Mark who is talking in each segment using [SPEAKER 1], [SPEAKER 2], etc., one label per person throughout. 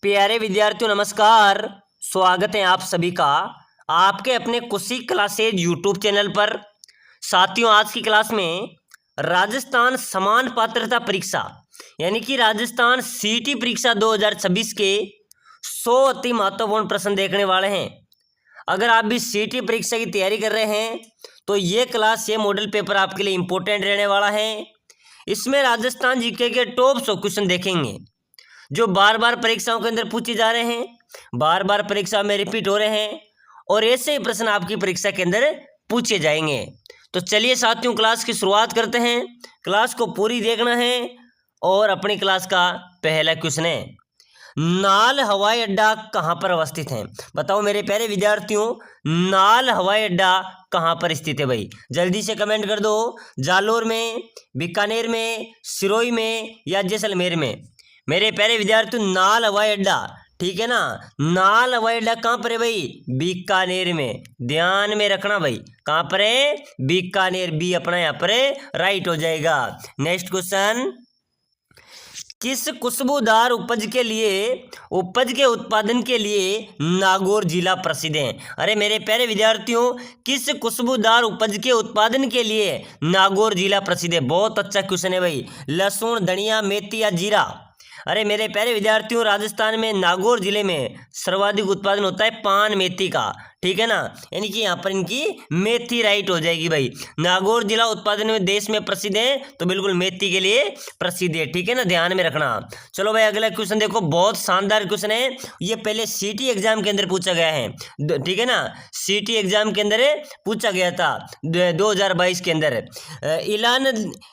[SPEAKER 1] प्यारे विद्यार्थियों नमस्कार। स्वागत है आप सभी का आपके अपने कुशी क्लासेज यूट्यूब चैनल पर। साथियों, आज की क्लास में राजस्थान समान पात्रता परीक्षा यानी कि राजस्थान सीटी परीक्षा 2026 के 100 अति महत्वपूर्ण प्रश्न देखने वाले हैं। अगर आप भी सीटी परीक्षा की तैयारी कर रहे हैं तो ये क्लास, ये मॉडल पेपर आपके लिए इम्पोर्टेंट रहने वाला है। इसमें राजस्थान जीके के टॉप 100 क्वेश्चन देखेंगे जो बार बार परीक्षाओं के अंदर पूछे जा रहे हैं, बार बार परीक्षा में रिपीट हो रहे हैं और ऐसे ही प्रश्न आपकी परीक्षा के अंदर पूछे जाएंगे। तो चलिए साथियों, क्लास की शुरुआत करते हैं। क्लास को पूरी देखना है और अपनी क्लास का पहला क्वेश्चन है, नाल हवाई अड्डा कहाँ पर अवस्थित है? बताओ मेरे प्यारे विद्यार्थियों, नाल हवाई अड्डा कहाँ पर स्थित है भाई? जल्दी से कमेंट कर दो। जालोर में, बीकानेर में, सिरोही में या जैसलमेर में? मेरे प्यारे विद्यार्थियों, नाल हवाई अड्डा, ठीक है ना। नाल हवाई अड्डा कहाँ पर है भाई? बीकानेर में। ध्यान में रखना भाई, कहाँ पर है? बीकानेर। बी अपना यहाँ पर राइट हो जाएगा। नेक्स्ट क्वेश्चन, किस खुशबूदार उपज के उत्पादन के लिए नागौर जिला प्रसिद्ध है? अरे मेरे प्यारे विद्यार्थियों, किस खुशबूदार उपज के उत्पादन के लिए नागौर जिला प्रसिद्ध है? बहुत अच्छा क्वेश्चन है भाई। लहसुन, धनिया, मेथी या जीरा? अरे मेरे प्यारे विद्यार्थियों, राजस्थान में नागौर जिले में सर्वाधिक उत्पादन होता है पान मेथी का, ठीक है ना। यानी कि यहाँ पर इनकी मेथी राइट हो जाएगी भाई। नागौर जिला उत्पादन में देश में प्रसिद्ध है, तो बिल्कुल मेथी के लिए प्रसिद्ध है, ठीक है ना, ध्यान में रखना। चलो भाई, अगला क्वेश्चन देखो, बहुत शानदार क्वेश्चन है। ये पहले सीटी एग्जाम के अंदर पूछा गया है, ठीक है ना। सीटी एग्जाम के अंदर पूछा गया था 2022 के अंदर।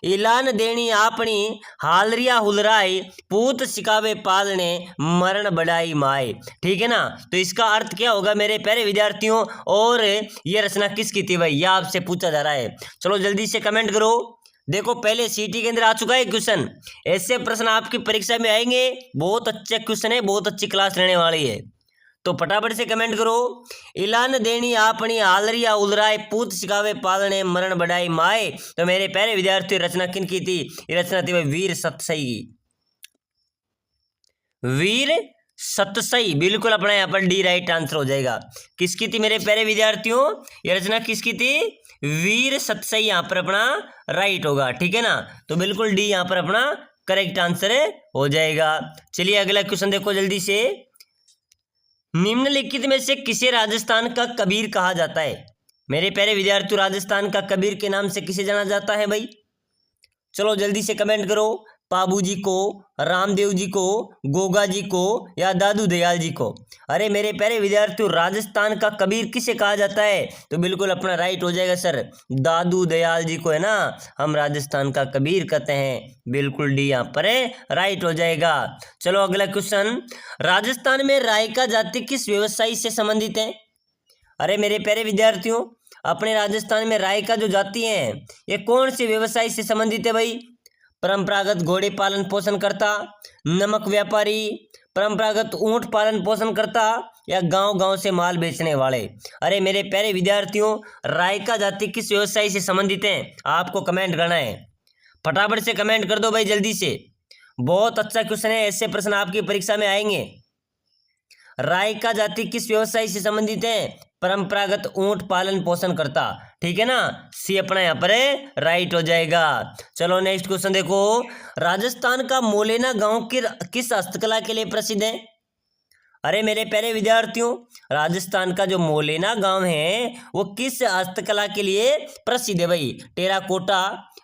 [SPEAKER 1] इलान देनी आपनी हालरिया हुलराई पूत सिकावे पालने मरण बढ़ाई माए, ठीक है ना। तो इसका अर्थ क्या होगा मेरे प्यारे विद्यार्थियों, और ये रचना किसकी थी भाई? यह आपसे पूछा जा रहा है। चलो जल्दी से कमेंट करो। देखो, पहले सीटी के अंदर आ चुका है क्वेश्चन, ऐसे प्रश्न आपकी परीक्षा में आएंगे। बहुत अच्छे क्वेश्चन है, बहुत अच्छी क्लास रहने वाली है, तो फटाफट से कमेंट करो। इलान देनी आपनी हालरिया उलराय पूत सिकावे पालने मरण बढ़ाई माए। तो मेरे प्यारे विद्यार्थियों, रचना किन की थी? ये रचना थी भाई वीर सतसई की। वीर सतसई, बिल्कुल अपना यहाँ पर डी राइट आंसर हो जाएगा। किसकी थी मेरे प्यारे विद्यार्थियों? ये रचना किसकी थी? वीर सतसई यहाँ पर अपना राइट होगा, ठीक है ना। तो बिल्कुल डी यहाँ पर अपना करेक्ट आंसर हो जाएगा। चलिए अगला क्वेश्चन देखो जल्दी से, निम्नलिखित में से किसे राजस्थान का कबीर कहा जाता है? मेरे प्यारे विद्यार्थियों, राजस्थान का कबीर के नाम से किसे जाना जाता है भाई? चलो जल्दी से कमेंट करो। पाबू जी को, रामदेव जी को, गोगा जी को या दादू दयाल जी को? अरे मेरे प्यारे विद्यार्थियों, राजस्थान का कबीर किसे कहा जाता है? तो बिल्कुल अपना राइट हो जाएगा सर, दादू दयाल जी को, है ना, हम राजस्थान का कबीर कहते हैं। बिल्कुल डी यहाँ पर राइट हो जाएगा। चलो अगला क्वेश्चन, राजस्थान में रायका जाति किस व्यवसाय से संबंधित है? अरे मेरे प्यारे विद्यार्थियों, अपने राजस्थान में रायका जो जाति है ये कौन से व्यवसाय से संबंधित है भाई? परंपरागत घोड़े पालन पोषण करता, नमक व्यापारी, परंपरागत ऊंट पालन पोषण करता या गांव गांव से माल बेचने वाले? अरे मेरे प्यारे विद्यार्थियों, रायका जाति किस व्यवसाय से संबंधित है? आपको कमेंट करना है, फटाफट से कमेंट कर दो भाई जल्दी से। बहुत अच्छा क्वेश्चन है, ऐसे प्रश्न आपकी परीक्षा में आएंगे। रायका जाति किस व्यवसाय से संबंधित है? परंपरागत ऊंट पालन पोषण करता, ठीक है ना। सी अपना यहाँ पर राइट हो जाएगा। चलो नेक्स्ट क्वेश्चन देखो, राजस्थान का मोलेना गांव किस हस्तकला के लिए प्रसिद्ध है? अरे मेरे प्यारे विद्यार्थियों, राजस्थान का जो मोलेना गांव है वो किस हस्तकला के लिए प्रसिद्ध है भाई? टेराकोटा,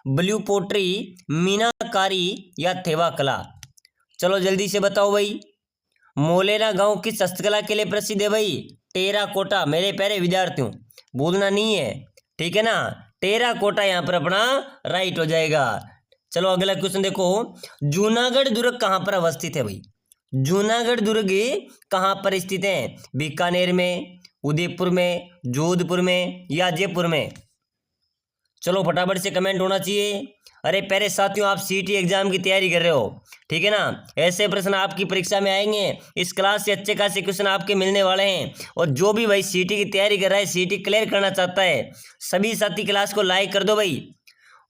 [SPEAKER 1] ब्लू पोट्री, मीनाकारी या थेवा कला? चलो जल्दी से बताओ भाई, मोलेना गांव किस हस्तकला के लिए प्रसिद्ध है भाई? टेराकोटा। मेरे प्यारे विद्यार्थियों, भूलना नहीं है, ठीक है ना। टेराकोटा यहाँ पर अपना राइट हो जाएगा। चलो अगला क्वेश्चन देखो, जूनागढ़ दुर्ग कहाँ पर अवस्थित है भाई? जूनागढ़ दुर्ग कहाँ पर स्थित है? बीकानेर में, उदयपुर में, जोधपुर में या जयपुर में? चलो फटाफट से कमेंट होना चाहिए। अरे प्यारे साथियों, आप सीटी एग्जाम की तैयारी कर रहे हो, ठीक है ना, ऐसे प्रश्न आपकी परीक्षा में आएंगे। इस क्लास से अच्छे खासे क्वेश्चन आपके मिलने वाले हैं। और जो भी भाई सीटी की तैयारी कर रहा है, सीटी क्लियर करना चाहता है, सभी साथी क्लास को लाइक कर दो भाई,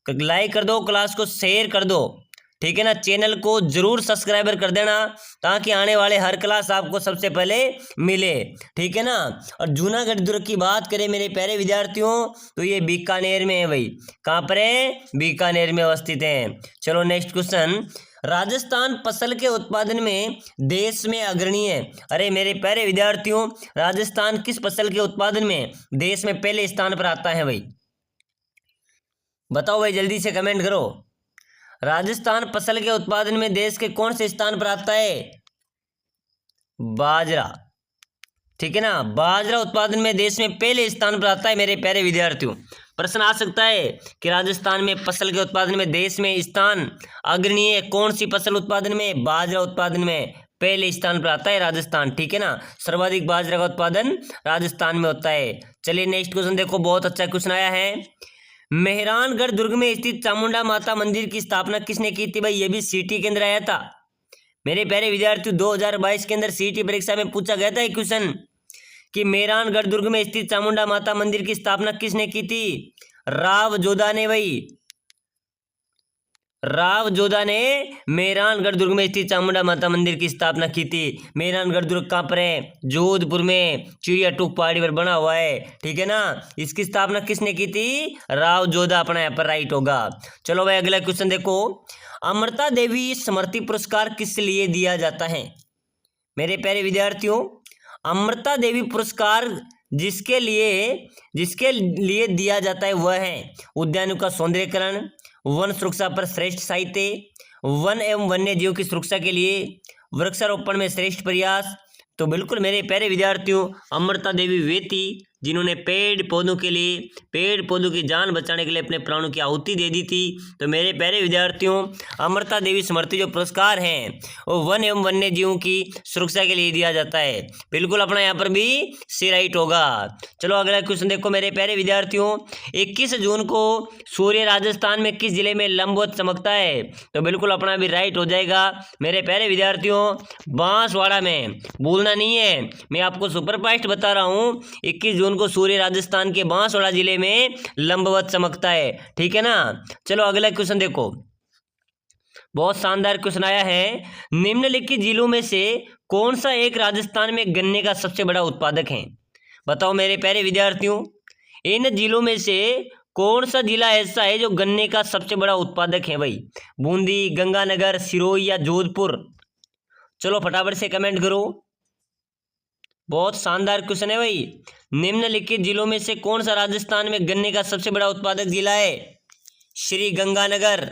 [SPEAKER 1] लाइक कर दो, क्लास को शेयर कर दो, ठीक है ना। चैनल को जरूर सब्सक्राइबर कर देना ताकि आने वाले हर क्लास आपको सबसे पहले मिले, ठीक है ना। और जूनागढ़ दुर्ग की बात करें मेरे प्यारे विद्यार्थियों तो ये बीकानेर में है भाई। कहाँ पर है? बीकानेर में अवस्थित है। चलो नेक्स्ट क्वेश्चन, राजस्थान फसल के उत्पादन में देश में अग्रणी है। अरे मेरे प्यारे विद्यार्थियों, राजस्थान किस फसल के उत्पादन में देश में पहले स्थान पर आता है भाई? बताओ भाई, जल्दी से कमेंट करो। राजस्थान फसल के उत्पादन में देश के कौन से स्थान पर आता है? बाजरा, ठीक है ना। बाजरा उत्पादन में देश में पहले स्थान पर आता है मेरे प्यारे विद्यार्थियों। प्रश्न आ सकता है कि राजस्थान में फसल के उत्पादन में देश में स्थान अग्रणी है, कौन सी फसल उत्पादन में? बाजरा उत्पादन में पहले स्थान पर आता है राजस्थान, ठीक है ना। सर्वाधिक बाजरा का उत्पादन राजस्थान में होता है। चलिए नेक्स्ट क्वेश्चन देखो, बहुत अच्छा क्वेश्चन आया है। मेहरानगढ़ दुर्ग में स्थित चामुंडा माता मंदिर की स्थापना किसने की थी भाई? ये भी सीटी के अंदर आया था मेरे प्यारे विद्यार्थियों। 2022 के अंदर सीटी परीक्षा में पूछा गया था एक क्वेश्चन कि मेहरानगढ़ दुर्ग में स्थित चामुंडा माता मंदिर की स्थापना किसने की थी? राव जोधा ने भाई। राव जोधा ने मेहरानगढ़ दुर्ग में स्थित चामुंडा माता मंदिर की स्थापना की थी। मेहरानगढ़ दुर्ग कहाँ पर है? जोधपुर में चिड़िया टूक पहाड़ी पर बना हुआ है, ठीक है ना। इसकी स्थापना किसने की थी? राव जोधा, अपना यहाँ पर राइट होगा। चलो भाई अगला क्वेश्चन देखो, अमृता देवी स्मृति पुरस्कार किस लिए दिया जाता है? मेरे प्यारे विद्यार्थियों, अमृता देवी पुरस्कार जिसके लिए दिया जाता है वह है उद्यानों का सौंदर्यीकरण, वन सुरक्षा पर श्रेष्ठ साहित्य, वन एवं वन्य जीव की सुरक्षा के लिए वृक्षारोपण में श्रेष्ठ प्रयास। तो बिल्कुल मेरे प्यारे विद्यार्थियों, अमृता देवी वे थी जिन्होंने पेड़ पौधों की जान बचाने के लिए अपने प्राणों की आहुति दे दी थी। तो मेरे प्यारे विद्यार्थियों, अमृता देवी स्मृति जो पुरस्कार हैं वो वन एवं वन्य जीवों की सुरक्षा के लिए दिया जाता है। बिल्कुल अपना यहाँ पर भी सी राइट होगा। चलो अगला क्वेश्चन देखो मेरे प्यारे विद्यार्थियों, 21 जून को सूर्य राजस्थान में किस जिले में लंबवत चमकता है? तो बिल्कुल अपना भी राइट हो जाएगा मेरे प्यारे विद्यार्थियों, बांसवाड़ा में। भूलना नहीं है, मैं आपको सुपरफास्ट बता रहा हूँ। 21 जून को सूर्य राजस्थान के बांसवाड़ा जिले में लंबवत चमकता है, ठीक है ना। चलो अगला क्वेश्चन देखो, बहुत शानदार क्वेश्चन आया है। निम्नलिखित जिलों में से कौन सा एक राजस्थान में गन्ने का सबसे बड़ा उत्पादक है? बताओ मेरे प्यारे विद्यार्थियों, इन जिलों में से कौन सा जिला ऐसा है जो गन्ने का सबसे बड़ा उत्पादक है भाई? बूंदी, गंगानगर, सिरोही या जोधपुर? चलो फटाफट से कमेंट करो। बहुत शानदार क्वेश्चन है भाई। निम्नलिखित जिलों में से कौन सा राजस्थान में गन्ने का सबसे बड़ा उत्पादक जिला है? श्री गंगानगर,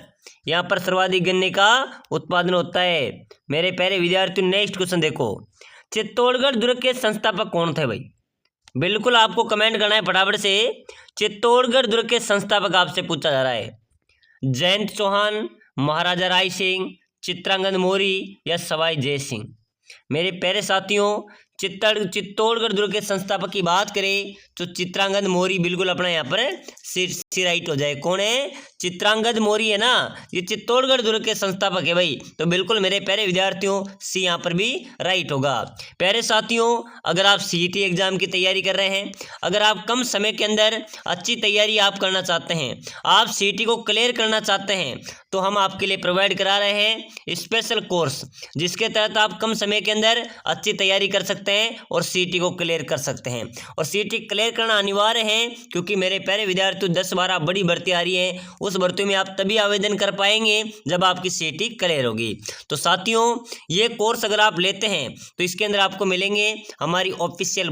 [SPEAKER 1] यहाँ पर सर्वाधिक गन्ने का उत्पादन होता है मेरे प्यारे विद्यार्थियों। नेक्स्ट क्वेश्चन देखो, चित्तौड़गढ़ दुर्ग के संस्थापक कौन थे भाई? बिल्कुल आपको कमेंट करना है फटाफट से। चित्तौड़गढ़ दुर्ग के संस्थापक आपसे पूछा जा रहा है। जयंत चौहान, महाराजा राय सिंह, चित्रांगद मौर्य या सवाई जय सिंह? मेरे प्यारे साथियों, चित्तौड़गढ़ दुर्ग के संस्थापक की बात करें तो चित्रांगद मौर्य बिल्कुल अपना यहाँ पर सी राइट हो जाए। कौन है? चित्रांगद मौर्य है ना, ये चित्तौड़गढ़ दुर्ग के संस्थापक है भाई। तो बिल्कुल मेरे प्यारे विद्यार्थियों सी यहाँ पर भी राइट होगा। प्यारे साथियों, अगर आप सीईटी एग्जाम की तैयारी कर रहे हैं, अगर आप कम समय के अंदर अच्छी तैयारी आप करना चाहते हैं, आप सीईटी को क्लियर करना चाहते हैं, तो हम आपके लिए प्रोवाइड करा रहे हैं स्पेशल कोर्स, जिसके तहत आप कम समय के अंदर अच्छी तैयारी कर सकते हैं और सीईटी को क्लियर कर सकते हैं। और सीईटी क्लियर करना अनिवार्य है क्योंकि मेरे प्यारे विद्यार्थियों 10-12 बड़ी भर्ती आ रही है। उस भर्ती में आप तभी आवेदन कर पाएंगे जब आपकी सीईटी क्लियर होगी। तो साथियों, ये कोर्स अगर आप लेते हैं तो इसके अंदर आपको मिलेंगे, हमारी ऑफिशियल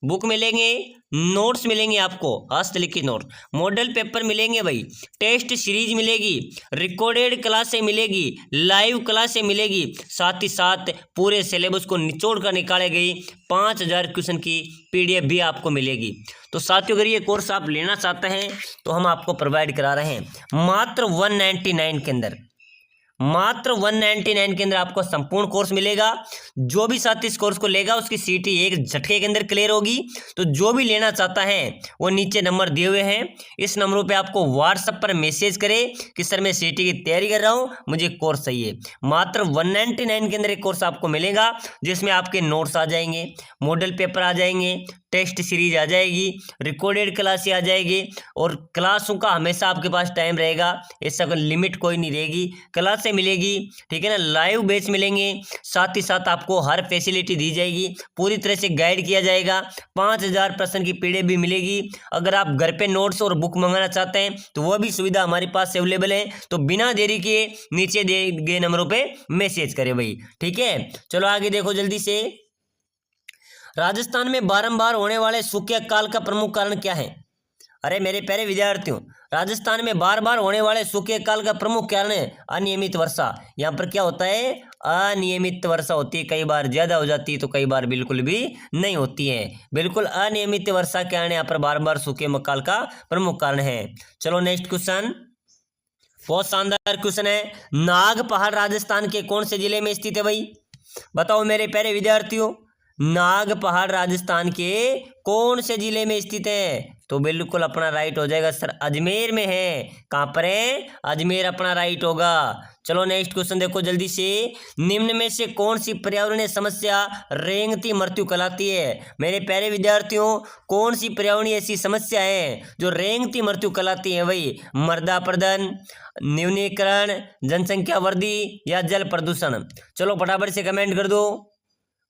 [SPEAKER 1] बुक मिलेंगे, नोट्स मिलेंगे, आपको हस्तलिखित नोट, मॉडल पेपर मिलेंगे भाई, टेस्ट सीरीज मिलेगी, रिकॉर्डेड क्लासें मिलेगी, लाइव क्लासें मिलेगी, साथ ही साथ पूरे सिलेबस को निचोड़ कर निकाले गई 5000 क्वेश्चन की पीडीएफ भी आपको मिलेगी। तो साथियों, अगर ये कोर्स आप लेना चाहते हैं तो हम आपको प्रोवाइड करा रहे हैं मात्र 199 के अंदर। मात्र 199 के अंदर आपको संपूर्ण कोर्स मिलेगा। जो भी साथी इस कोर्स को लेगा उसकी सीईटी एक झटके के अंदर क्लियर होगी। तो जो भी लेना चाहता है वो नीचे नंबर दिए हुए हैं, इस नंबरों पे आपको व्हाट्सएप पर मैसेज करे कि सर मैं सीईटी की तैयारी कर रहा हूँ, मुझे कोर्स चाहिए। मात्र 199 के अंदर एक कोर्स आपको मिलेगा जिसमें आपके नोट्स आ जाएंगे, मॉडल पेपर आ जाएंगे, टेस्ट सीरीज आ जाएगी, रिकॉर्डेड क्लासें आ जाएगी, और क्लासों का हमेशा आपके पास टाइम रहेगा, ऐसा कोई लिमिट कोई नहीं रहेगी, क्लासें मिलेगी, ठीक है ना, लाइव बैच मिलेंगे, साथ ही साथ आपको हर फैसिलिटी दी जाएगी, पूरी तरह से गाइड किया जाएगा, 5000 प्रश्न की पीडीएफ भी मिलेगी। अगर आप घर पे नोट्स और बुक मंगाना चाहते हैं तो वह भी सुविधा हमारे पास अवेलेबल है। तो बिना देरी किए नीचे दिए गए नंबरों पे मैसेज करें भाई, ठीक है। चलो आगे देखो जल्दी से। राजस्थान में बारंबार होने वाले सूखे अकाल का प्रमुख कारण क्या है? अरे मेरे प्यारे विद्यार्थियों, राजस्थान में बार बार होने वाले सूखे अकाल का प्रमुख कारण है अनियमित वर्षा। यहाँ पर क्या होता है? अनियमित वर्षा होती है, कई बार ज्यादा हो जाती है तो कई बार बिल्कुल भी नहीं होती है। बिल्कुल अनियमित वर्षा के कारण यहाँ पर बार बार सूखे अकाल का प्रमुख कारण है। चलो नेक्स्ट क्वेश्चन, बहुत शानदार क्वेश्चन है। नाग पहाड़ राजस्थान के कौन से जिले में स्थित है भाई? बताओ मेरे प्यारे विद्यार्थियों, नाग पहाड़ राजस्थान के कौन से जिले में स्थित है? तो बिल्कुल अपना राइट हो जाएगा सर, अजमेर में है। कहां पर है? अजमेर अपना राइट होगा। चलो नेक्स्ट क्वेश्चन देखो जल्दी से। निम्न में से कौन सी पर्यावरणीय समस्या रेंगती मृत्यु कहलाती है? मेरे प्यारे विद्यार्थियों, कौन सी पर्यावरणीय ऐसी समस्या है जो रेंगती मृत्यु कहलाती है भाई? मृदा अपरदन, न्यूनीकरण, जनसंख्या वृद्धि या जल प्रदूषण? चलो फटाफट से कमेंट कर दो,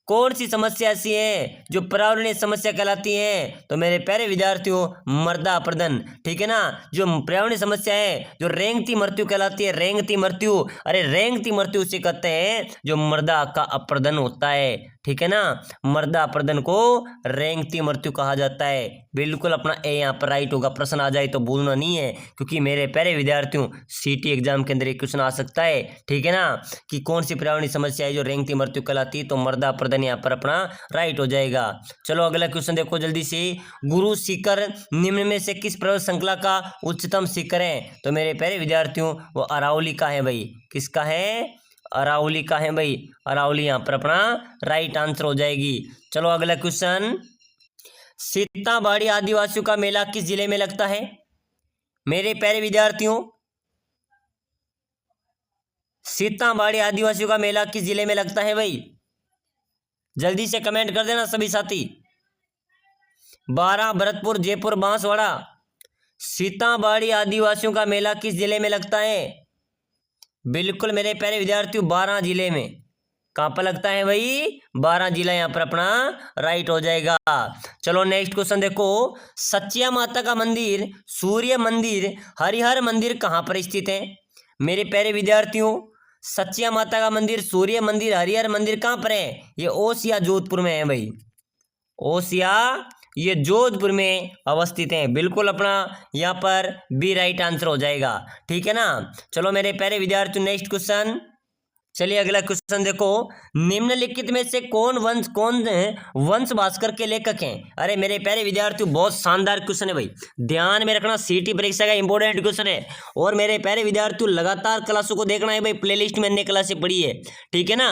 [SPEAKER 1] कौन सी समस्या ऐसी है जो पर्यावरणीय समस्या कहलाती है? तो मेरे प्यारे विद्यार्थियों, मृदा अपरदन, ठीक है ना। जो पर्यावरणीय समस्या है जो रेंगती मृत्यु कहलाती है, रेंगती मृत्यु। अरे रेंगती मृत्यु उसे कहते हैं जो मृदा का अपरदन होता है, ठीक है ना। मृदा अपरदन को रेंगती मृत्यु कहा जाता है। बिल्कुल अपना ए यहाँ पर राइट होगा। प्रश्न आ जाए तो भूलना नहीं है, क्योंकि मेरे प्यारे विद्यार्थियों सीटी एग्जाम के अंदर एक क्वेश्चन आ सकता है, ठीक है ना, कि कौन सी पर्यावरणीय समस्या है जो रेंगती मृत्यु कहलाती है? तो मृदा अपरदन यहाँ पर अपना राइट हो जाएगा। चलो अगला क्वेश्चन देखो जल्दी से। गुरु शिखर निम्न में से किस पर्वत श्रृंखला का उच्चतम शिखर है? तो मेरे प्यारे विद्यार्थियों, वो अरावली का है भाई। किसका है? अरावली का है भाई। अरावली यहाँ पर अपना राइट आंसर हो जाएगी। चलो अगला क्वेश्चन, सीताबाड़ी आदिवासियों का मेला किस जिले में लगता है? मेरे प्यारे विद्यार्थियों, सीताबाड़ी आदिवासियों का मेला किस जिले में लगता है भाई? जल्दी से कमेंट कर देना सभी साथी। बारां, भरतपुर, जयपुर, बांसवाड़ा। सीताबाड़ी आदिवासियों का मेला किस जिले में लगता है? बिल्कुल मेरे प्यारे विद्यार्थियों, 12 जिले में। कहां पर लगता है भाई? 12 जिला यहाँ पर अपना राइट हो जाएगा। चलो नेक्स्ट क्वेश्चन देखो। सचिया माता का मंदिर, सूर्य मंदिर, हरिहर मंदिर कहां पर स्थित है? मेरे प्यारे विद्यार्थियों, सचिया माता का मंदिर, सूर्य मंदिर, हरिहर मंदिर कहां पर है? ये ओसिया या जोधपुर में है भाई। ओसिया ये जोधपुर में अवस्थित है। बिल्कुल अपना यहाँ पर बी राइट आंसर हो जाएगा, ठीक है ना। चलो मेरे प्यारे विद्यार्थियों नेक्स्ट क्वेश्चन, चलिए अगला क्वेश्चन देखो। निम्नलिखित में से कौन वंश भास्कर के लेखक हैं? अरे मेरे प्यारे विद्यार्थियों, बहुत शानदार क्वेश्चन है भाई, ध्यान में रखना, सीटी परीक्षा का इंपॉर्टेंट क्वेश्चन है। और मेरे प्यारे विद्यार्थियों, लगातार क्लासों को देखना है भाई, प्लेलिस्ट में अन्य क्लासें पड़ी है, ठीक है ना।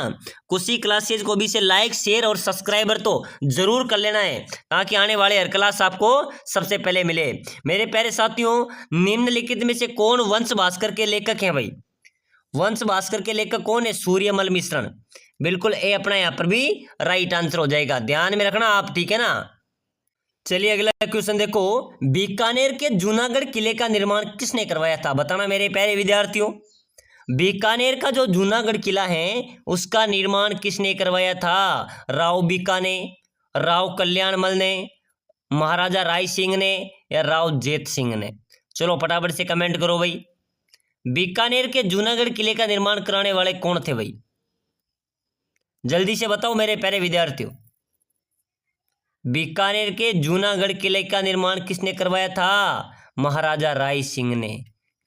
[SPEAKER 1] कुछ ही क्लासेज को भी से लाइक, शेयर और सब्सक्राइबर तो जरूर कर लेना है, ताकि आने वाले हर क्लास आपको सबसे पहले मिले। मेरे प्यारे साथियों, निम्नलिखित में से कौन वंश भास्कर के लेखक हैं भाई? वंश भास्कर के लेखक कौन है? सूर्यमल मिश्रण। बिल्कुल ए अपना यहाँ पर भी राइट आंसर हो जाएगा, ध्यान में रखना आप, ठीक है ना। चलिए अगला क्वेश्चन देखो। बीकानेर के जूनागढ़ किले का निर्माण किसने करवाया था? बताना मेरे प्यारे विद्यार्थियों। बीकानेर का जो जूनागढ़ किला है उसका निर्माण किसने करवाया था? राव बीकाने, राव कल्याणमल ने, महाराजा राय सिंह ने या राव जेत सिंह ने? चलो फटाफट से कमेंट करो भाई। बीकानेर के जूनागढ़ किले का निर्माण कराने वाले कौन थे भाई? जल्दी से बताओ मेरे प्यारे विद्यार्थियों। बीकानेर के जूनागढ़ किले का निर्माण किसने करवाया था? महाराजा राय सिंह ने।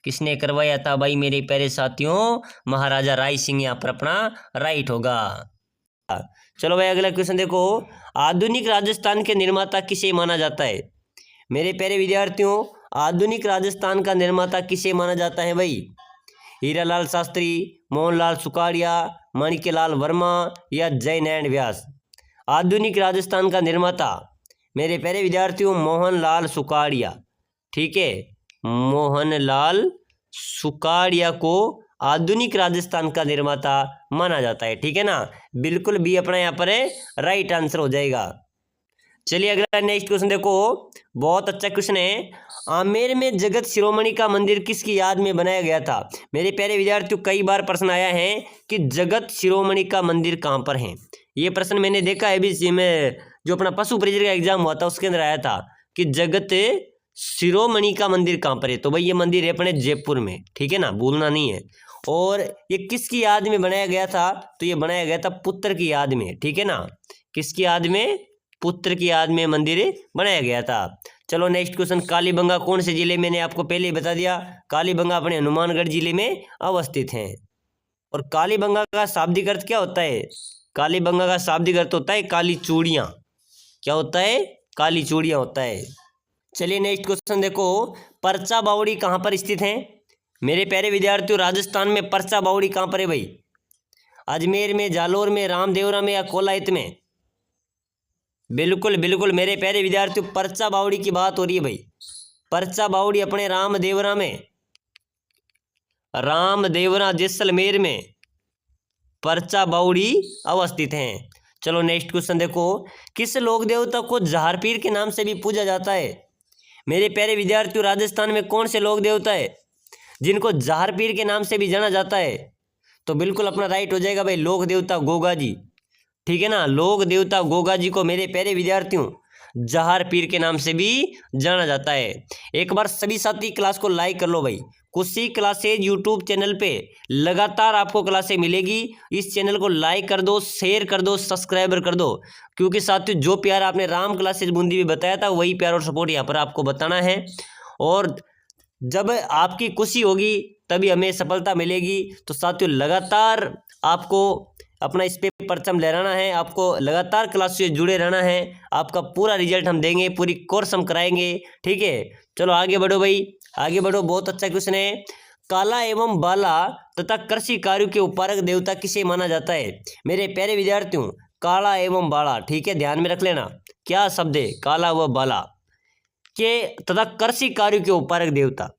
[SPEAKER 1] किसने करवाया था भाई मेरे प्यारे साथियों? महाराजा राय सिंह यहाँ पर अपना राइट होगा। चलो भाई अगला क्वेश्चन देखो। आधुनिक राजस्थान के निर्माता किसे माना जाता है? मेरे प्यारे विद्यार्थियों, आधुनिक राजस्थान का निर्माता किसे माना जाता है भाई? हीरालाल शास्त्री, मोहनलाल सुखाड़िया, माणिक्यलाल वर्मा या जयनारायण व्यास? आधुनिक राजस्थान का निर्माता मेरे प्यारे विद्यार्थियों, मोहनलाल सुखाड़िया, ठीक है। मोहनलाल सुखाड़िया को आधुनिक राजस्थान का निर्माता माना जाता है, ठीक है ना। बिल्कुल भी अपना यहाँ पर राइट आंसर हो जाएगा। चलिए अगला नेक्स्ट क्वेश्चन देखो, बहुत अच्छा क्वेश्चन है। आमेर में जगत शिरोमणि का मंदिर किसकी याद में बनाया गया था? मेरे प्यारे विद्यार्थियों, कई बार प्रश्न आया है कि जगत शिरोमणि का मंदिर कहाँ पर है। ये प्रश्न मैंने देखा है भी में, जो अपना पशु परिचय का एग्जाम हुआ था उसके अंदर आया था कि जगत शिरोमणि का मंदिर कहाँ पर है। तो भाई ये मंदिर है अपने जयपुर में, ठीक है ना, भूलना नहीं है। और ये किसकी याद में बनाया गया था? तो ये बनाया गया था पुत्र की याद में, ठीक है ना। किसकी याद में? पुत्र की याद में मंदिर बनाया गया था। चलो नेक्स्ट क्वेश्चन, कालीबंगा कौन से जिले में? मैंने आपको पहले ही बता दिया, कालीबंगा अपने हनुमानगढ़ जिले में अवस्थित है। और कालीबंगा का शाब्दिक अर्थ क्या होता है? कालीबंगा का शाब्दिक अर्थ होता है काली चूड़ियाँ। क्या होता है? काली चूड़ियाँ होता है। चलिए नेक्स्ट क्वेश्चन देखो, परचा बावड़ी कहाँ पर स्थित है? मेरे प्यारे विद्यार्थियों, राजस्थान में परचा बावड़ी कहाँ पर है भाई? अजमेर में, जालोर में, रामदेवरा में या कोलायत में? बिल्कुल बिल्कुल मेरे प्यारे विद्यार्थियों, परचा बावड़ी की बात हो रही है भाई। परचा बावड़ी अपने रामदेवरा में, रामदेवरा जैसलमेर में परचा बावड़ी अवस्थित हैं। चलो नेक्स्ट क्वेश्चन देखो, किस लोक देवता को जहारपीर के नाम से भी पूजा जाता है? मेरे प्यारे विद्यार्थियों, राजस्थान में कौन से लोक देवता है जिनको जहारपीर के नाम से भी जाना जाता है? तो बिल्कुल अपना राइट हो जाएगा भाई, लोक देवता गोगा जी, ठीक है ना। लोक देवता गोगा जी को मेरे प्यारे विद्यार्थियों जहारपीर के नाम से भी जाना जाता है। एक बार सभी साथी क्लास को लाइक कर लो भाई। कुशी क्लासेज यूट्यूब चैनल पे लगातार आपको क्लासें मिलेगी। इस चैनल को लाइक कर दो, शेयर कर दो, सब्सक्राइबर कर दो, क्योंकि साथियों जो प्यार आपने राम क्लासेज बूंदी में बताया था वही प्यार और सपोर्ट यहाँ पर आपको बताना है। और जब आपकी खुशी होगी तभी हमें सफलता मिलेगी। तो साथियों लगातार आपको अपना इस पे परचम लहराना है, आपको लगातार क्लास से जुड़े रहना है। आपका पूरा रिजल्ट हम देंगे, पूरी कोर्स हम कराएंगे, ठीक है। चलो आगे बढ़ो भाई, आगे बढ़ो। बहुत अच्छा क्वेश्चन है, काला एवं बाला तथा कृषि कार्यों के उपकारक देवता किसे माना जाता है? मेरे प्यारे विद्यार्थियों, काला एवं बाला, ठीक है, ध्यान में रख लेना क्या शब्द है, काला व बाला के तथा कृषि कार्यों के उपकारक देवता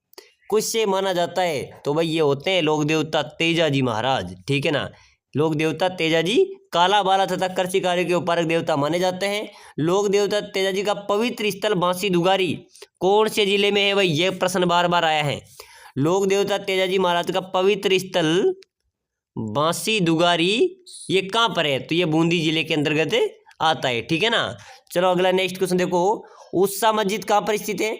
[SPEAKER 1] किससे माना जाता है? तो भाई ये होते हैं लोक देवता तेजाजी महाराज, ठीक है ना। लोक देवता तेजाजी काला बाला तथा कृषि कार्य के उपकारक देवता माने जाते हैं। लोक देवता तेजाजी का पवित्र स्थल बांसी दुगारी कौन से जिले में है भाई? ये प्रश्न बार बार आया है। लोक देवता तेजाजी महाराज का पवित्र स्थल बांसी दुगारी ये कहाँ पर है? तो ये बूंदी जिले के अंतर्गत आता है, ठीक है ना। चलो अगला नेक्स्ट क्वेश्चन देखो, उषा मस्जिद कहाँ पर स्थित है?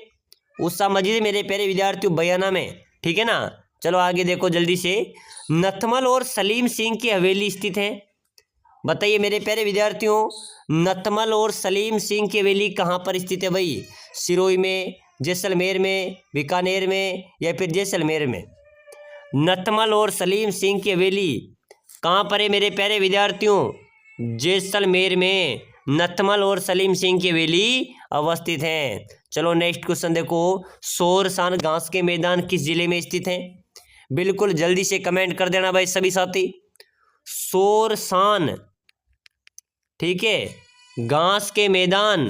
[SPEAKER 1] उषा मस्जिद मेरे प्यारे विद्यार्थियों बयाना में, ठीक है ना। चलो आगे देखो जल्दी से, नथमल और सलीम सिंह की हवेली स्थित है। बताइए मेरे प्यारे विद्यार्थियों, नथमल और सलीम सिंह की हवेली कहाँ पर स्थित है भाई? सिरोही में, जैसलमेर में, बीकानेर में या फिर जैसलमेर में? नथमल और सलीम सिंह की हवेली कहाँ पर है मेरे प्यारे विद्यार्थियों? जैसलमेर में नथमल और सलीम सिंह की हवेली अवस्थित हैं। चलो नेक्स्ट क्वेश्चन देखो, शोरसान घास के मैदान किस जिले में स्थित हैं? बिल्कुल जल्दी से कमेंट कर देना भाई सभी साथी। शोरसान, ठीक है, घास के मैदान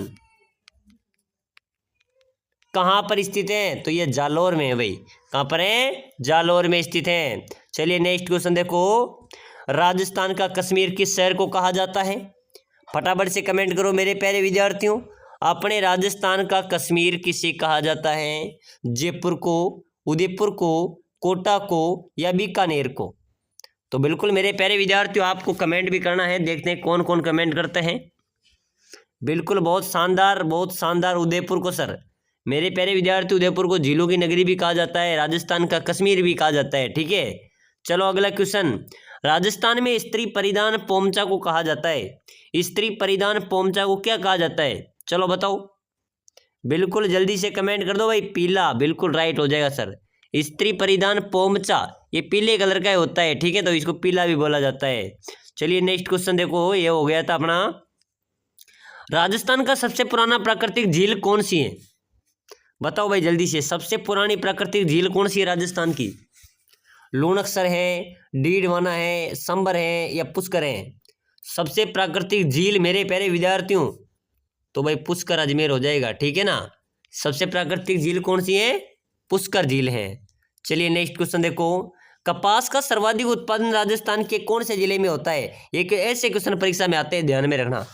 [SPEAKER 1] कहाँ पर स्थित हैं? तो ये जालोर में है भाई। कहाँ पर है? जालोर में स्थित हैं। चलिए नेक्स्ट क्वेश्चन देखो, राजस्थान का कश्मीर किस शहर को कहा जाता है? फटाफट से कमेंट करो मेरे प्यारे विद्यार्थियों, अपने राजस्थान का कश्मीर किसे कहा जाता है? जयपुर को, उदयपुर को, कोटा को या बीकानेर को? तो बिल्कुल मेरे प्यारे विद्यार्थियों आपको कमेंट भी करना है, देखते हैं कौन कौन कमेंट करते हैं। बिल्कुल बहुत शानदार, बहुत शानदार। उदयपुर को सर, मेरे प्यारे विद्यार्थी उदयपुर को झीलों की नगरी भी कहा जाता है, राजस्थान का कश्मीर भी कहा जाता है, ठीक है। चलो अगला क्वेश्चन, राजस्थान में स्त्री परिधान पोमचा को कहा जाता है। स्त्री परिधान पोमचा को क्या कहा जाता है? चलो बताओ, बिल्कुल जल्दी से कमेंट कर दो भाई। पीला, बिल्कुल राइट हो जाएगा सर। स्त्री परिधान पोमचा ये पीले कलर का होता है, ठीक है, तो इसको पीला भी बोला जाता है। चलिए नेक्स्ट क्वेश्चन देखो, ये हो गया था अपना, राजस्थान का सबसे पुराना प्राकृतिक झील कौन सी है? बताओ भाई जल्दी से, सबसे पुरानी प्राकृतिक झील कौन सी है राजस्थान की? लूणकसर है, डीडवाना है, संबर है या पुष्कर है? सबसे प्राकृतिक झील मेरे प्यारे विद्यार्थियों, तो भाई पुष्कर अजमेर हो जाएगा, ठीक है ना। सबसे प्राकृतिक झील कौन सी है? पुष्कर झील है। चलिए नेक्स्ट क्वेश्चन देखो, कपास का सर्वाधिक उत्पादन राजस्थान के कौन से जिले में होता है? एक ऐसे क्वेश्चन परीक्षा में आते हैं, ध्यान में रखना।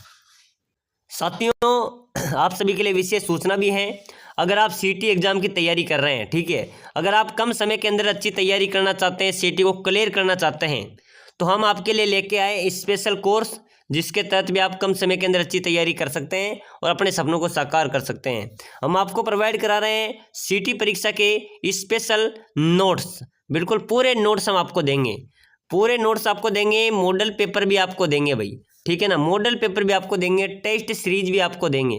[SPEAKER 1] साथियों, आप सभी के लिए विशेष सूचना भी है। अगर आप सीटी एग्जाम की तैयारी कर रहे हैं, ठीक है, अगर आप कम समय के अंदर अच्छी तैयारी करना चाहते हैं, सीटी को क्लियर करना चाहते हैं, तो हम आपके लिए लेके आए स्पेशल कोर्स, जिसके तहत भी आप कम समय के अंदर अच्छी तैयारी कर सकते हैं और अपने सपनों को साकार कर सकते हैं। हम आपको प्रोवाइड करा रहे हैं सीटी परीक्षा के स्पेशल नोट्स। बिल्कुल पूरे नोट्स हम आपको देंगे, पूरे नोट्स आपको देंगे, मॉडल पेपर भी आपको देंगे भाई, ठीक है ना, मॉडल पेपर भी आपको देंगे, टेस्ट सीरीज भी आपको देंगे।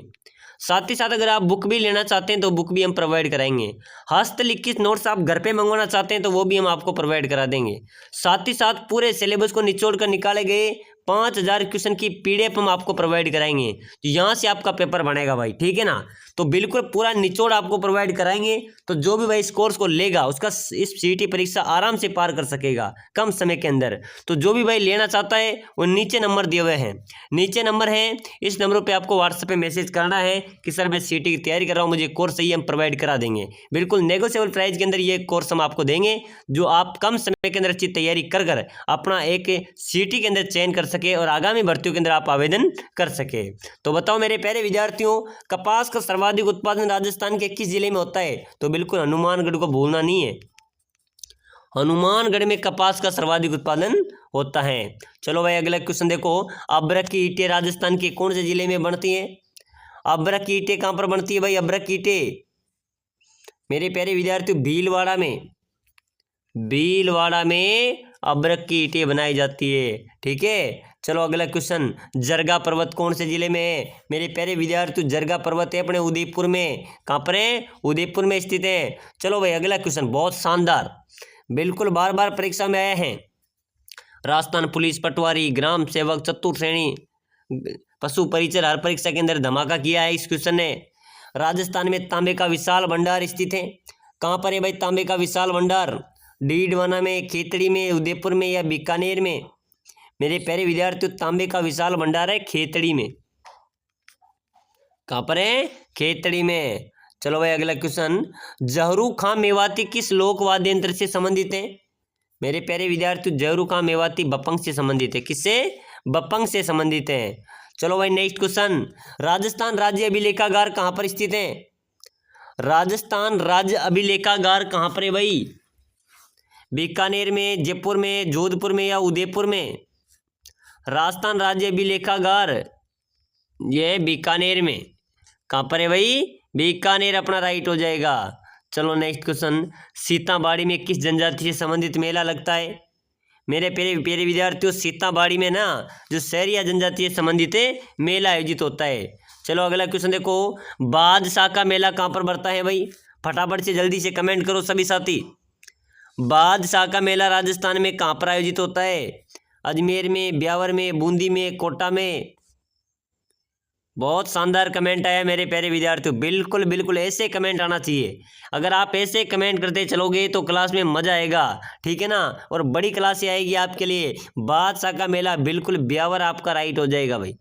[SPEAKER 1] साथ ही साथ अगर आप बुक भी लेना चाहते हैं तो बुक भी हम प्रोवाइड कराएंगे। हस्तलिखित नोट्स आप घर पे मंगवाना चाहते हैं तो वो भी हम आपको प्रोवाइड करा देंगे। साथ ही साथ पूरे सिलेबस को निचोड़ कर निकाले गए 5000 क्वेश्चन की पीडीएफ हम आपको प्रोवाइड कराएंगे। तो यहाँ से आपका पेपर बनेगा भाई, ठीक है ना। तो बिल्कुल पूरा निचोड़ आपको प्रोवाइड कराएंगे, तो जो भी भाई इस कोर्स को लेगा उसका इस सीटी परीक्षा आराम से पार कर सकेगा कम समय के अंदर। तो जो भी भाई लेना चाहता है वो नीचे नंबर दिए हुए हैं, नीचे नंबर है, इस नंबरों पे आपको व्हाट्सएप पे मैसेज करना है कि सर मैं सीटी की तैयारी कर रहा हूँ, मुझे कोर्स चाहिए, हम प्रोवाइड करा देंगे। बिल्कुल नेगोशिएबल प्राइस के अंदर ये कोर्स हम आपको देंगे, जो आप कम समय के अंदर अच्छी तैयारी कर कर अपना एक सीटी के अंदर चयन कर सके और आगामी भर्तियों के अंदर आप आवेदन कर सके। तो बताओ मेरे प्यारे विद्यार्थियों, कपास का सर्वाधिक उत्पादन राजस्थान के किस जिले में होता है? तो बिल्कुल हनुमानगढ़ को भूलना नहीं है, हनुमानगढ़ में कपास का सर्वाधिक उत्पादन होता है। चलो भाई अगला क्वेश्चन देखो, अभ्रक की ईंटें राजस्थान के कौन से जिले में बनती हैं? अभ्रक की ईंटें कहाँ पर बनती है भाई? अभ्रक की ईंटें मेरे प्यारे विद्यार्थियों भीलवाड़ा में, भीलवाड़ा में अभ्रक की ईंटें बनाई जाती है, ठीक है। चलो अगला क्वेश्चन, जरगा पर्वत कौन से जिले में है? मेरे प्यारे विद्यार्थियों जरगा पर्वत है अपने उदयपुर में। कहाँ पर है? उदयपुर में स्थित है। चलो भाई अगला क्वेश्चन बहुत शानदार, बिल्कुल बार बार परीक्षा में आया है। राजस्थान पुलिस पटवारी, ग्राम सेवक, चतुर्थ श्रेणी, पशु परिचर हर परीक्षा के अंदर धमाका किया है इस क्वेश्चन ने। राजस्थान में तांबे का विशाल भंडार स्थित है। कहाँ पर है भाई तांबे का विशाल भंडार? डीडवाना में, खेतड़ी में, उदयपुर में या बीकानेर में? मेरे प्यारे विद्यार्थियों तांबे का विशाल भंडार है खेतड़ी में। कहाँ पर है? खेतड़ी में। चलो भाई अगला क्वेश्चन, जहरू खां मेवाती किस लोक वाद्य यंत्र से संबंधित है? मेरे प्यारे विद्यार्थियों जहरू खां मेवाती बपंग से संबंधित है। किससे? बपंग से संबंधित है। चलो भाई नेक्स्ट क्वेश्चन, राजस्थान राज्य अभिलेखागार कहाँ पर स्थित है? राजस्थान राज्य अभिलेखागार कहाँ पर है भाई? बीकानेर में, जयपुर में, जोधपुर में या उदयपुर में? राजस्थान राज्य अभिलेखागार ये बीकानेर में। कहाँ पर है भाई? बीकानेर अपना राइट हो जाएगा। चलो नेक्स्ट क्वेश्चन, सीताबाड़ी में किस जनजाति से संबंधित मेला लगता है? मेरे प्यारे प्यारे विद्यार्थियों सीताबाड़ी में ना जो शहरिया जनजाति से संबंधित मेला आयोजित होता है। चलो अगला क्वेश्चन देखो, बादशाह का मेला कहाँ पर बढ़ता है भाई? फटाफट से जल्दी से कमेंट करो सभी साथी। बादशाह का मेला राजस्थान में कहाँ पर आयोजित होता है? अजमेर में, ब्यावर में, बूंदी में, कोटा में? बहुत शानदार कमेंट आया मेरे प्यारे विद्यार्थियों, बिल्कुल बिल्कुल ऐसे कमेंट आना चाहिए। अगर आप ऐसे कमेंट करते चलोगे तो क्लास में मजा आएगा, ठीक है ना, और बड़ी क्लास ही आएगी आपके लिए। बादशाह का मेला बिल्कुल ब्यावर आपका राइट हो जाएगा भाई,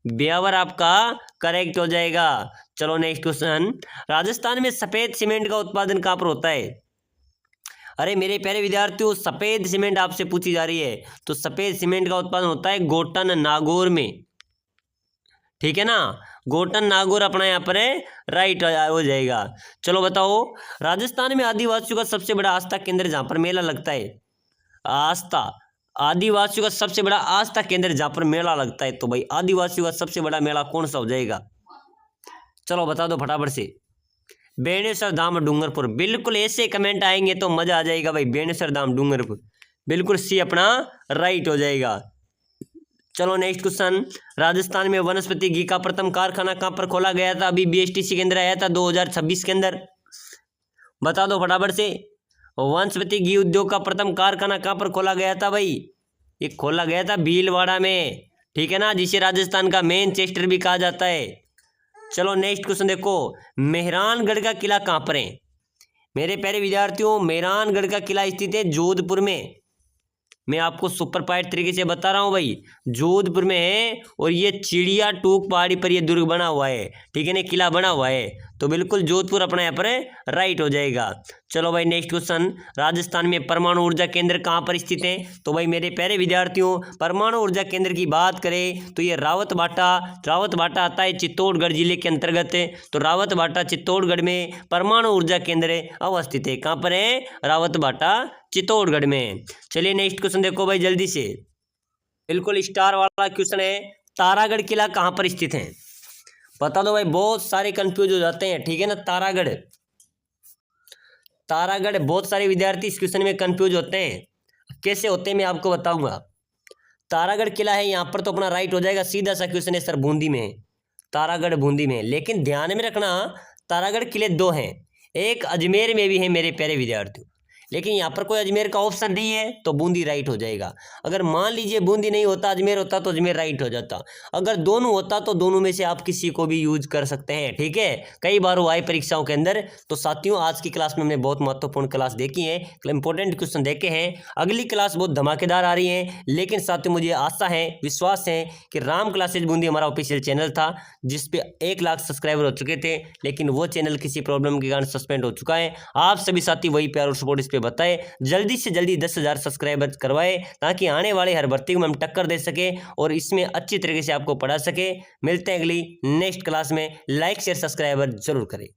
[SPEAKER 1] ब्यावर आपका करेक्ट हो जाएगा। चलो नेक्स्ट क्वेश्चन, राजस्थान में सफेद सीमेंट का उत्पादन कहाँ पर होता है? अरे मेरे प्यारे विद्यार्थियों सफेद सीमेंट आपसे पूछी जा रही है, तो सफेद सीमेंट का उत्पादन होता है गोटन नागौर में, ठीक है ना, गोटन नागौर अपना यहाँ पर है राइट हो जाएगा। चलो बताओ, राजस्थान में आदिवासियों का सबसे बड़ा आस्था केंद्र जहाँ पर मेला लगता है, आस्था आदिवासियों का सबसे बड़ा आस्था केंद्र जहाँ पर मेला लगता है, तो भाई आदिवासियों का सबसे बड़ा मेला कौन सा हो जाएगा? चलो बता दो फटाफट से। बेणेश्वर धाम डूंगरपुर, बिल्कुल ऐसे कमेंट आएंगे तो मजा आ जाएगा भाई, बेणेश्वर धाम डूंगरपुर बिल्कुल सी अपना राइट हो जाएगा। चलो नेक्स्ट क्वेश्चन, राजस्थान में वनस्पति घी का प्रथम कारखाना कहाँ पर खोला गया था? अभी बीएसटीसी के अंदर आया था 2026 के अंदर, बता दो फटाफट से। वनस्पति घी उद्योग का प्रथम कारखाना कहाँ पर खोला गया था भाई? ये खोला गया था भीलवाड़ा में, ठीक है ना, जिसे राजस्थान का मैनचेस्टर भी कहा जाता है। चलो नेक्स्ट क्वेश्चन देखो, मेहरानगढ़ का किला कहाँ पर है? मेरे प्यारे विद्यार्थियों मेहरानगढ़ का किला स्थित है जोधपुर में, मैं आपको सुपर पाइट तरीके से बता रहा हूँ भाई, जोधपुर में है और ये चिड़िया टूक पहाड़ी पर ये दुर्ग बना हुआ है, ठीक है ना, किला बना हुआ है। तो बिल्कुल जोधपुर अपना यहाँ पर राइट हो जाएगा। चलो भाई नेक्स्ट क्वेश्चन, राजस्थान में परमाणु ऊर्जा केंद्र कहाँ पर स्थित है? तो भाई मेरे प्यारे विद्यार्थियों, परमाणु ऊर्जा केंद्र की बात करें तो ये रावतभाटा आता है चित्तौड़गढ़ जिले के अंतर्गत। तो रावतभाटा चित्तौड़गढ़ में परमाणु ऊर्जा केंद्र अवस्थित है। कहाँ पर है? रावतभाटा चित्तौड़गढ़ में। चलिए नेक्स्ट क्वेश्चन देखो भाई जल्दी से, बिल्कुल स्टार वाला क्वेश्चन है, तारागढ़ किला कहाँ पर स्थित है? बता दो भाई, बहुत सारे कंफ्यूज हो जाते हैं, ठीक है ना। तारागढ़ बहुत सारे विद्यार्थी इस क्वेश्चन में कंफ्यूज होते हैं। कैसे होते हैं मैं आपको बताऊंगा। तारागढ़ किला है यहाँ पर, तो अपना राइट हो जाएगा। सीधा सा क्वेश्चन है सर, बूंदी में, तारागढ़ बूंदी में। लेकिन ध्यान में रखना, तारागढ़ किले दो हैं, एक अजमेर में भी है मेरे प्यारे विद्यार्थियों। लेकिन यहाँ पर कोई अजमेर का ऑप्शन नहीं है, तो बूंदी राइट हो जाएगा। अगर मान लीजिए बूंदी नहीं होता, अजमेर होता, तो अजमेर राइट हो जाता। अगर दोनों होता तो दोनों में से आप किसी को भी यूज कर सकते हैं, ठीक है। कई बार हुआ है परीक्षाओं के अंदर। तो साथियों, आज की क्लास में हमने बहुत महत्वपूर्ण क्लास देखी है, इंपॉर्टेंट क्वेश्चन देखे हैं। अगली क्लास बहुत धमाकेदार आ रही है। लेकिन साथियों, मुझे आशा है, विश्वास है कि राम क्लासेज बूंदी हमारा ऑफिशियल चैनल था, जिसपे 1 लाख सब्सक्राइबर हो चुके थे। लेकिन वो चैनल किसी प्रॉब्लम के कारण सस्पेंड हो चुका है। आप सभी साथी वही प्यार और सपोर्ट इस पे बताएं, जल्दी से जल्दी 10,000 सब्सक्राइबर करवाए, ताकि आने वाले हर भर्ती को हम टक्कर दे सके और इसमें अच्छी तरीके से आपको पढ़ा सके। मिलते हैं अगली नेक्स्ट क्लास में। लाइक शेयर सब्सक्राइबर जरूर करें।